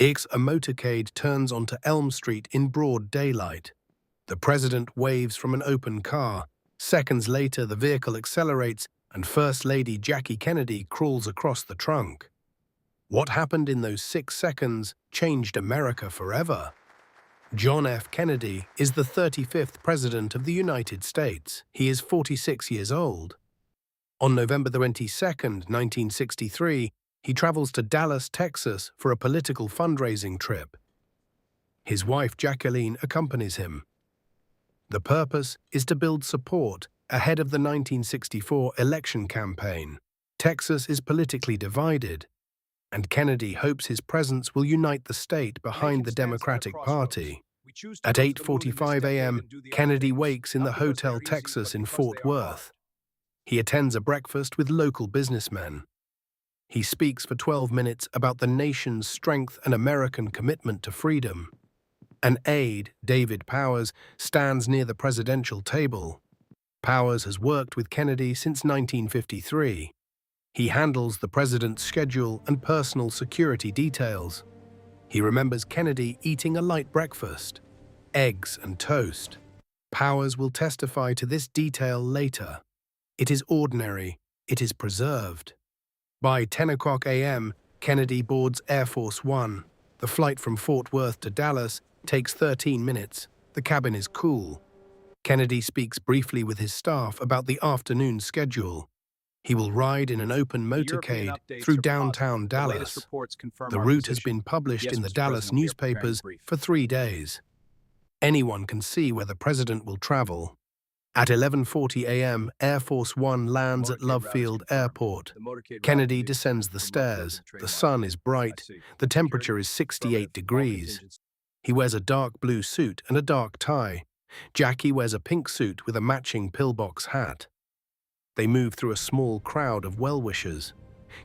A motorcade turns onto Elm Street in broad daylight. The president waves from an open car. Seconds later, the vehicle accelerates and First Lady Jackie Kennedy crawls across the trunk. What happened in those 6 seconds changed America forever. John F. Kennedy is the 35th President of the United States. He is 46 years old. On November 22, 1963, he travels to Dallas, Texas for a political fundraising trip. His wife Jacqueline accompanies him. The purpose is to build support ahead of the 1964 election campaign. Texas is politically divided, and Kennedy hopes his presence will unite the state behind the Democratic Party. At 8:45 a.m., Kennedy wakes in the Hotel Texas in Fort Worth. He attends a breakfast with local businessmen. He speaks for 12 minutes about the nation's strength and American commitment to freedom. An aide, David Powers, stands near the presidential table. Powers has worked with Kennedy since 1953. He handles the president's schedule and personal security details. He remembers Kennedy eating a light breakfast, eggs and toast. Powers will testify to this detail later. It is ordinary, it is preserved. By 10 o'clock a.m., Kennedy boards Air Force One. The flight from Fort Worth to Dallas takes 13 minutes. The cabin is cool. Kennedy speaks briefly with his staff about the afternoon schedule. He will ride in an open motorcade through downtown Dallas. The route has been published in the Dallas newspapers for 3 days. Anyone can see where the president will travel. At 11:40 a.m., Air Force One lands at Love Field Airport. Kennedy descends the stairs. The sun is bright. The temperature is 68 degrees. He wears a dark blue suit and a dark tie. Jackie wears a pink suit with a matching pillbox hat. They move through a small crowd of well-wishers.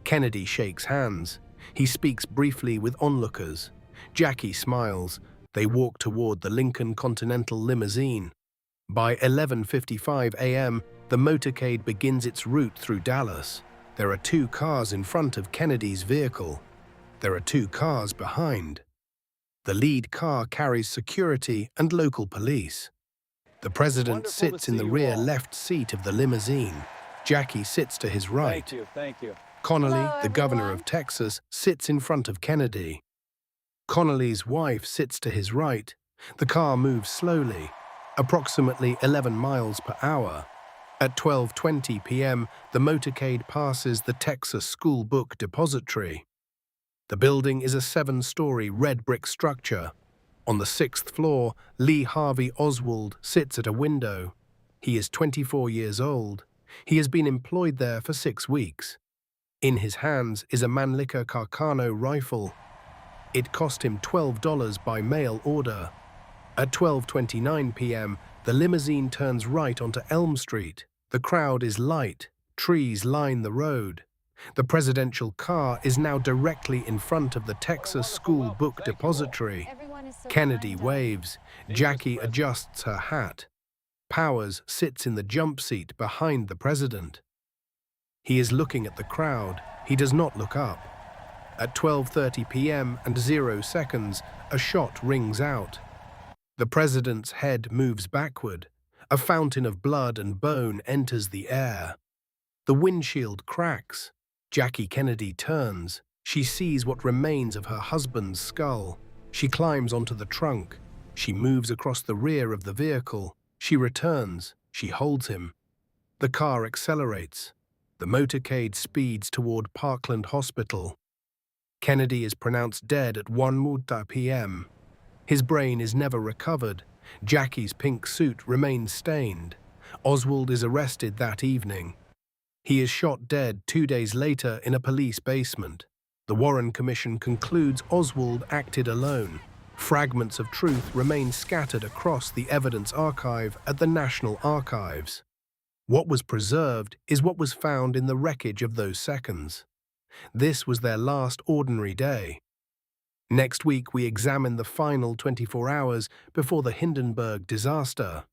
Kennedy shakes hands. He speaks briefly with onlookers. Jackie smiles. They walk toward the Lincoln Continental limousine. By 11:55 a.m., the motorcade begins its route through Dallas. There are 2 cars in front of Kennedy's vehicle. There are 2 cars behind. The lead car carries security and local police. The president sits in the rear left seat of the limousine. Jackie sits to his right. Thank you. Connally, the governor of Texas, sits in front of Kennedy. Connolly's wife sits to his right. The car moves slowly, approximately 11 miles per hour. At 12:20 p.m., the motorcade passes the Texas School Book Depository. The building is a 7-story red brick structure. On the 6th floor, Lee Harvey Oswald sits at a window. He is 24 years old. He has been employed there for 6 weeks. In his hands is a Mannlicher Carcano rifle. It cost him $12 by mail order. At 12:29 p.m., the limousine turns right onto Elm Street. The crowd is light. Trees line the road. The presidential car is now directly in front of the Texas School Book Depository. Kennedy waves. Jackie adjusts her hat. Powers sits in the jump seat behind the president. He is looking at the crowd. He does not look up. At 12:30 p.m. and 0 seconds, a shot rings out. The president's head moves backward. A fountain of blood and bone enters the air. The windshield cracks. Jackie Kennedy turns. She sees what remains of her husband's skull. She climbs onto the trunk. She moves across the rear of the vehicle. She returns. She holds him. The car accelerates. The motorcade speeds toward Parkland Hospital. Kennedy is pronounced dead at 1 p.m. His brain is never recovered. Jackie's pink suit remains stained. Oswald is arrested that evening. He is shot dead 2 days later in a police basement. The Warren Commission concludes Oswald acted alone. Fragments of truth remain scattered across the evidence archive at the National Archives. What was preserved is what was found in the wreckage of those seconds. This was their last ordinary day. Next week, we examine the final 24 hours before the Hindenburg disaster.